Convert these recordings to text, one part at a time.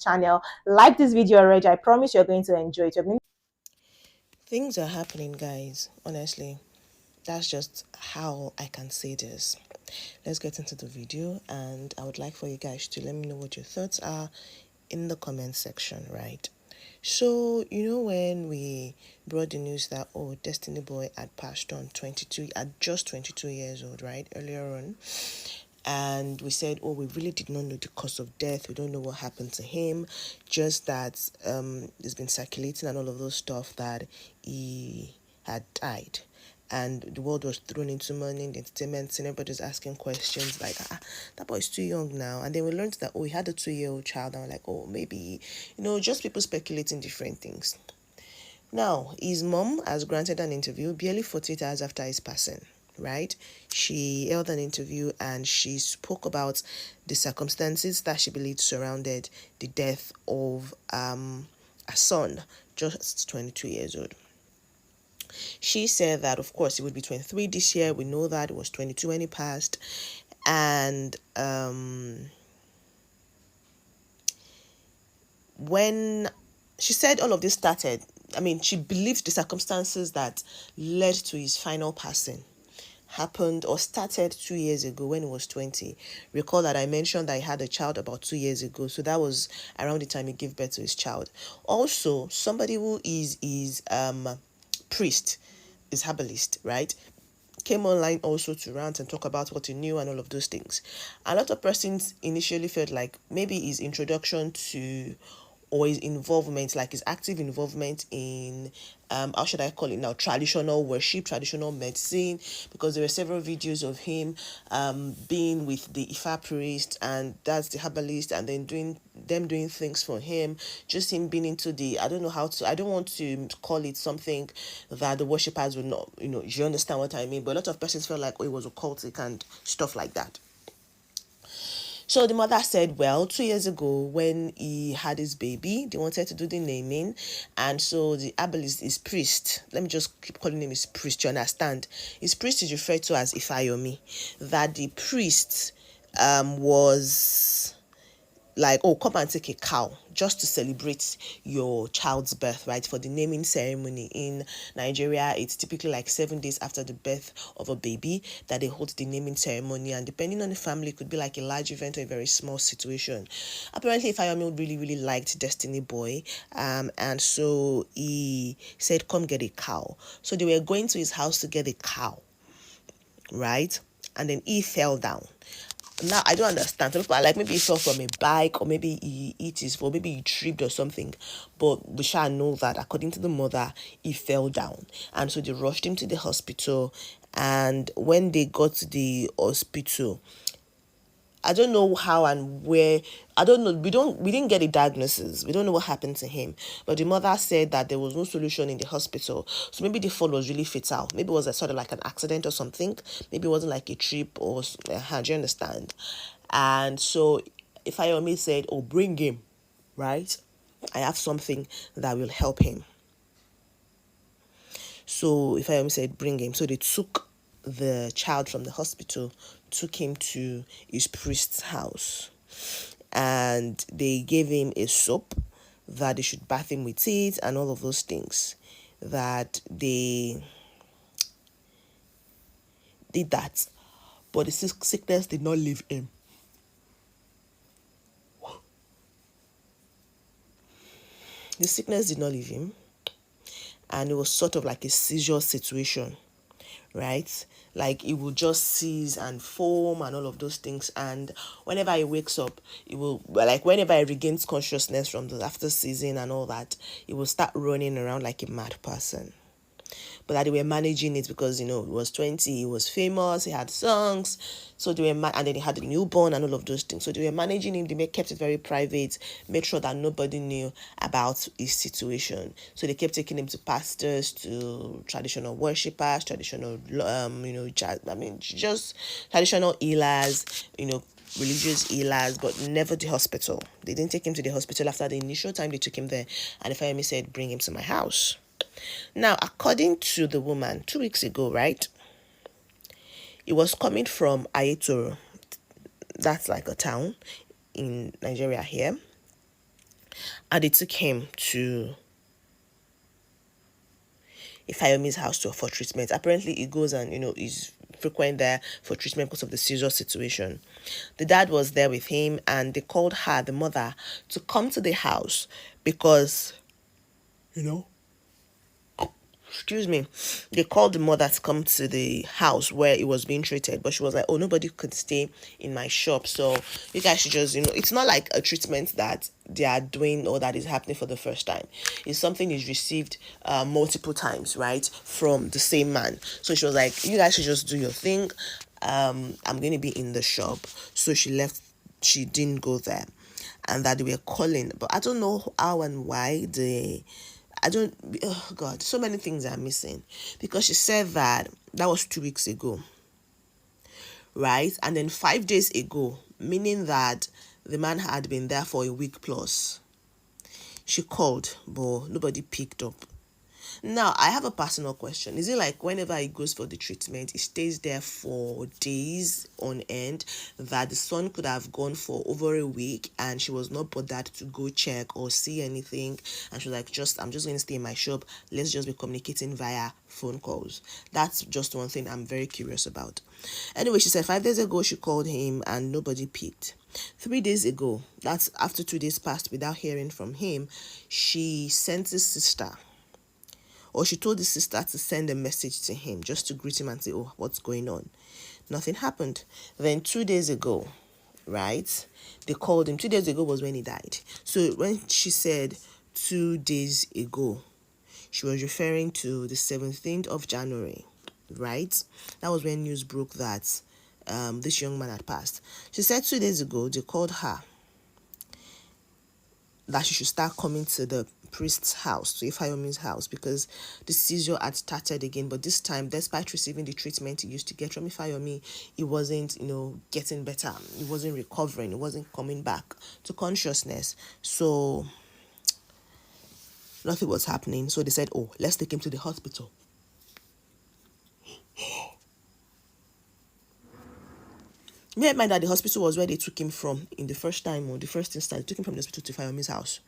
channel. Like this video already. I promise you're going to enjoy it. Things are happening, guys. Honestly, that's just how I can say this. Let's get into the video, and I would like for you guys to let me know what your thoughts are in the comment section, right? So, when we brought the news that, oh, Destiny Boy had passed on 22, at just 22 years old, right, earlier on, and we said, oh, we really did not know the cause of death, we don't know what happened to him, just that it's been circulating and all of those stuff that he had died. And the world was thrown into mourning, the entertainment scene, everybody was asking questions like, that boy's too young now. And then we learned that, oh, he had a 2-year-old child, and we're like, oh, maybe, just people speculating different things. Now, his mom has granted an interview barely 48 hours after his passing, right? She held an interview and she spoke about the circumstances that she believed surrounded the death of a son, just 22 years old. She said that, of course, he would be 23 this year. We know that it was 22 when he passed. And when she said all of this started, she believed the circumstances that led to his final passing happened or started 2 years ago when he was 20. Recall that I mentioned that he had a child about 2 years ago, so that was around the time he gave birth to his child. Also, somebody who is priest, is herbalist, right, came online also to rant and talk about what he knew and all of those things. A lot of persons initially felt like maybe his introduction to, or his involvement, like his active involvement in, how should I call it now, traditional worship, traditional medicine, because there were several videos of him being with the Ifa priest, and that's the herbalist, and then doing things for him, just him being into the, I don't want to call it something that the worshippers would not, you understand what I mean, but a lot of persons felt like, oh, it was occultic and stuff like that. So the mother said, well, 2 years ago when he had his baby, they wanted to do the naming. And so the herbalist is priest. Let me just keep calling him his priest, you understand? His priest is referred to as Ifayomi. That the priest was like, oh, come and take a cow just to celebrate your child's birth, right? For the naming ceremony in Nigeria, it's typically like 7 days after the birth of a baby that they hold the naming ceremony, and depending on the family, it could be like a large event or a very small situation. Apparently, Fayemi really liked Destiny Boy, and so he said, come get a cow. So they were going to his house to get a cow, right? And then he fell down. Now, I don't understand. Some people are like, maybe he fell from a bike, or maybe he hit his fall, maybe he tripped or something. But we shall know that, according to the mother, he fell down. And so they rushed him to the hospital. And when they got to the hospital, I don't know how and where. I don't know. We didn't get a diagnosis. We don't know what happened to him. But the mother said that there was no solution in the hospital. So maybe the fall was really fatal. Maybe it was a sort of like an accident or something. Maybe it wasn't like a trip or, do you understand? And so Ifayomi said, oh, bring him, right? I have something that will help him. So Ifayomi said, bring him. So they took the child from the hospital, took him to his priest's house, and they gave him a soap that they should bath him with it and all of those things. That they did that, but the sickness did not leave him. The sickness did not leave him, and it was sort of like a seizure situation, right? Like it will just seize and foam and all of those things, and whenever he wakes up, it will, like whenever he regains consciousness from the after seizing and all that, he will start running around like a mad person. But that they were managing it because, he was 20, he was famous, he had songs, so they were, and then he had a newborn and all of those things. So they were managing him, they kept it very private, made sure that nobody knew about his situation. So they kept taking him to pastors, to traditional worshippers, traditional, just traditional healers, religious healers, but never the hospital. They didn't take him to the hospital after the initial time they took him there. And the family said, bring him to my house. Now, according to the woman, 2 weeks ago, right, it was coming from Ayetoro. That's like a town in Nigeria here. and they took him to Ifayomi's house for treatment. Apparently, he goes and is frequent there for treatment because of the seizure situation. The dad was there with him, and they called her, the mother, to come to the house because excuse me, they called the mother to come to the house where it was being treated, but she was like, oh, nobody could stay in my shop, so you guys should just, it's not like a treatment that they are doing or that is happening for the first time. It's something is received multiple times, right, from the same man. So she was like, you guys should just do your thing. I'm going to be in the shop. So she left. She didn't go there, and that they were calling, but I don't know how and why oh God, so many things are missing, because she said that was 2 weeks ago, right? And then 5 days ago, meaning that the man had been there for a week plus. She called, but nobody picked up. Now, I have a personal question. Is it like whenever he goes for the treatment, he stays there for days on end, that the son could have gone for over a week and she was not bothered to go check or see anything, and she was like, I'm just going to stay in my shop. Let's just be communicating via phone calls. That's just one thing I'm very curious about. Anyway, she said 5 days ago she called him and nobody picked. 3 days ago, that's after 2 days passed without hearing from him, she sent his sister, or she told his sister to send a message to him just to greet him and say, oh, what's going on? Nothing happened. Then 2 days ago, right, they called him. 2 days ago was when he died. So when she said 2 days ago, she was referring to the 17th of January, right? That was when news broke that this young man had passed. She said 2 days ago, they called her that she should start coming to the priest's house, to Ifayomi's house, because the seizure had started again. But this time, despite receiving the treatment he used to get from Ifayomi, he wasn't, getting better. He wasn't recovering. He wasn't coming back to consciousness. So nothing was happening. So they said, oh, let's take him to the hospital. Bear in mind that the hospital was where they took him from in the first time, or the first instance. They took him from the hospital to Ifayomi's house.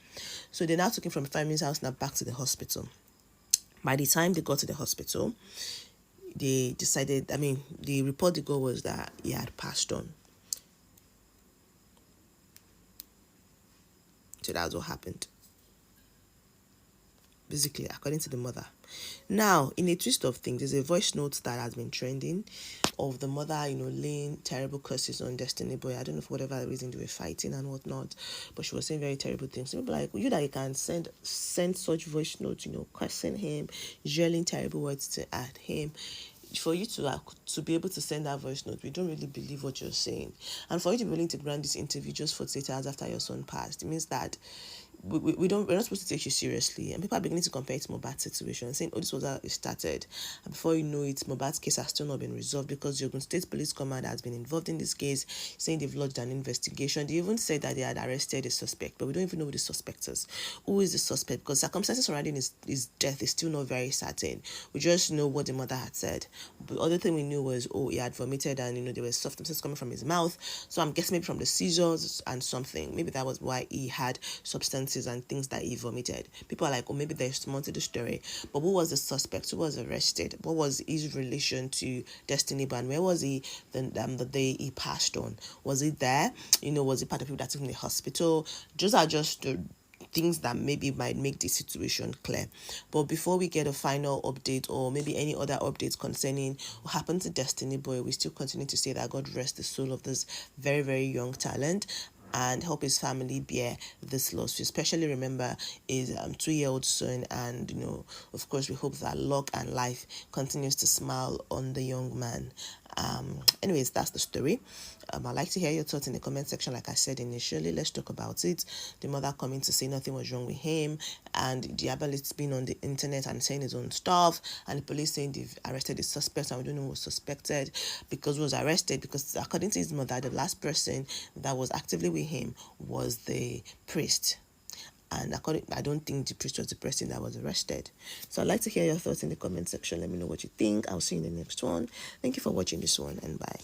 So they now took him from Ifayomi's house now back to the hospital. By the time they got to the hospital, they decided, the report they got was that he had passed on. So that's what happened, basically, according to the mother. Now, in a twist of things, there's a voice note that has been trending of the mother, laying terrible curses on Destiny Boy. I don't know, for whatever reason they were fighting and whatnot, but she was saying very terrible things. So people like, you that you can send such voice notes, cursing him, yelling terrible words at him. For you to be able to send that voice note, we don't really believe what you're saying. And for you to be willing to grant this interview just 48 hours after your son passed, it means that we're not supposed to take you seriously. And people are beginning to compare it to Mohbad's situation, saying, oh, this was how it started. And before you know it, Mohbad's case has still not been resolved, because the Ogun State Police Command has been involved in this case, saying they've lodged an investigation. They even said that they had arrested a suspect, but we don't even know who the suspect is. Who is the suspect? Because circumstances surrounding his death is still not very certain. We just know what the mother had said. But the other thing we knew was, he had vomited, and there were substances coming from his mouth. So I'm guessing maybe from the seizures and something. Maybe that was why he had substances and things that he vomited. People are like, oh, maybe there's more to the story. But who was the suspect? Who was arrested? What was his relation to Destiny Boy? Where was he the day he passed on? Was he there? Was he part of people that took him to the hospital? Those are just the things that maybe might make the situation clear. But before we get a final update, or maybe any other updates concerning what happened to Destiny Boy, we still continue to say that God rest the soul of this very, very young talent, and help his family bear this loss. We especially remember his 2-year-old son, and of course, we hope that luck and life continues to smile on the young man. Anyways, that's the story. I'd like to hear your thoughts in the comment section. Like I said initially, let's talk about it. The mother coming to say nothing was wrong with him, and the Diabolist being on the internet and saying his own stuff, and the police saying they've arrested the suspect, and we don't know who was suspected because who was arrested, because according to his mother, the last person that was actively with him was the priest. And I don't think the priest was the person that was arrested. So I'd like to hear your thoughts in the comment section. Let me know what you think. I'll see you in the next one. Thank you for watching this one, and bye.